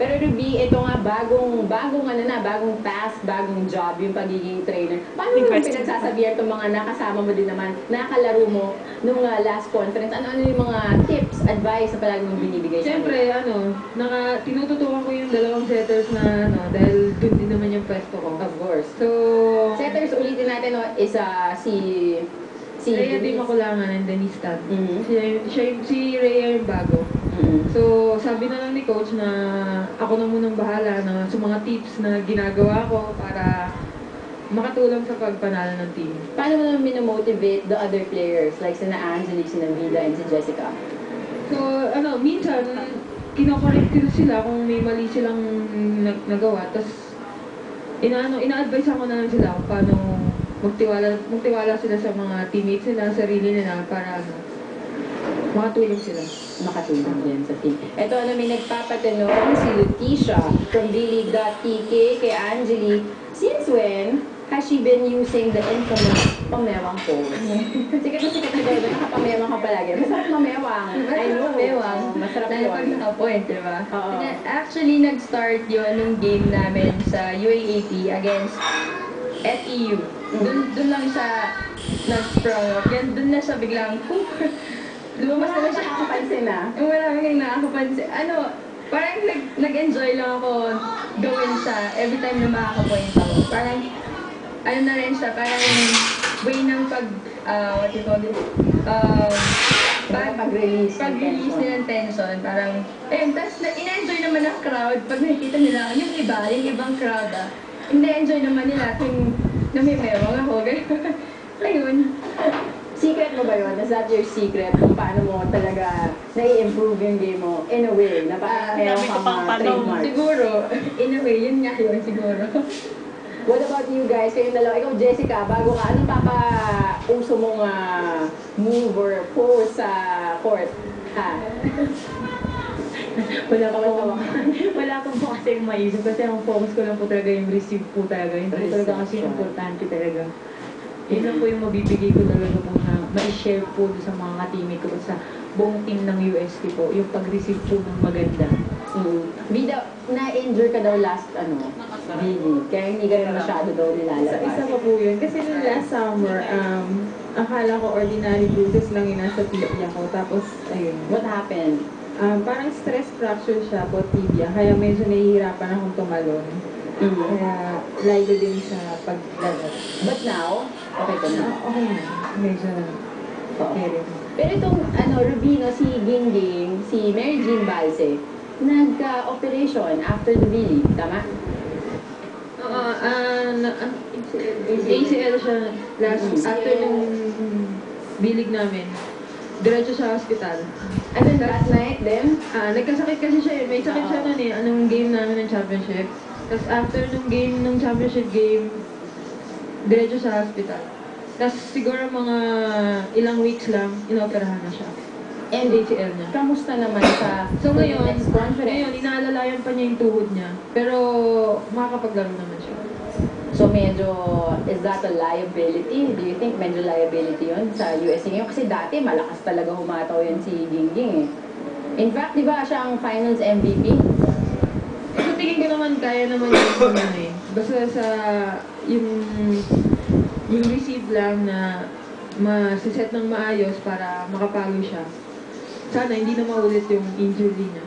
Pero Ruby, ito nga bagong task, bagong job yung pagiging trainer. Paano mo pinagsasabihan itong mga nakasama mo din naman, nakalaro mo nung last conference? Ano yung mga tips, advice na palagi mong binibigay sa Siyempre, tinututukan ko yung dalawang setters na, dahil dun din naman yung pwesto ko. Of course. So, Setters, ulitin natin, is si Rhea Denise. Di Makulangan and Denise Tad. Mhm. Si Rhea yung bago. Mhm. So, sabi na lang ni Coach na ako na munang bahala sa mga tips na ginagawa ko para makatulong sa pagpanalo ng team. Paano mo naman minomotivate the other players, like sina Angelique, sina Vida, and si Jessica? So, minsan, kinokorrect ko sila kung may mali silang nagawa. Tapos, ina-advise ako na lang sila kung paano magtiwala sila sa mga teammates nila, sarili nila, para makatulong sila. Makatulong din sa team. Ito, may nagpapatanong, si Leticia from Billy.tk kay Angelique, since when has she been using the infamous pamewang pose? Sikat na daw, nakapamewang ka palagi. Masarap mamewang. I know. Mamewang. Masarap Lalo pag yun. naka-point, di ba? Oo. Actually, nag-start yun nung game namin sa UAAP against FEU. Dun lang siya nag-sprung. Yan, dun na siya biglang, lumabas na siya. Nakakapansin na. Yung marami kang nakakapansin. Parang nag-enjoy lang ako gawin siya every time na makaka-point ako. Parang, na rin siya, parang way ng what you call it? Pag-release Pag-release nila ng tension, parang, tapos in-enjoy naman ng crowd pag nakikita nila, yung ibang crowd, in-enjoy naman nila kung namimewang ako, gano'n. Ayun. Secret mo ba yun? Is that your secret? Kung paano mo talaga nai-improve yung game mo in a way na parang meron sabi ko kang pang mga tanong. trademark? Siguro, in a way, yun nga yun, siguro. What about you guys? Kayong dalawa. Ikaw, Jessica, bago ka, anong uso mong move or pose sa court? Ha? Wala akong po kasi maisip kasi ang focus ko lang po talaga yung receive po talaga. Yun po talaga kasi Reception. importante talaga. Yun lang po yung mabibigay ko talaga po na ma-share po sa mga ka-teammate ko sa buong team ng UST po. Yung pag-receive po ng maganda. Vida, na-injure ka daw last, Billy. Kaya hindi ka rin masyado daw So, nilalabas. isa pa po yun. Kasi nung last summer, akala ko ordinary bruises lang yung nasa tibia ko. Tapos, ayun. What happened? Parang stress fracture siya po tibia. Kaya medyo nahihirapan akong tumalon. Kaya lalo din sa paglalat. But now, okay ka na. Okay na. Medyo okay rin. Pero itong, Rubino, si Gingging, si Mary Jean Balse, nag-operation after the Billy, tama? ACL siya after nung bilig namin. Diretso sa hospital. And then last night then? Nagkasakit kasi siya eh. May sakit siya nun eh. Anong game namin ng championship. Tapos after nung championship game, diretso sa hospital. Tapos siguro mga ilang weeks lang, inoperahan na siya. And ACL niya. kamusta naman sa So ngayon, next conference? inaalalayan pa niya yung tuhod niya. Pero makakapaglaro naman siya. So medyo, is that a liability? Do you think medyo liability yun sa USA ngayon? Kasi dati malakas talaga humataw yun si Gingging eh. In fact, di ba siya ang finals MVP? So tingin ko naman kaya naman yung eh. Basta sa yung receive lang na masiset ng maayos para makapalo siya. Sana hindi na maulit yung injury niya.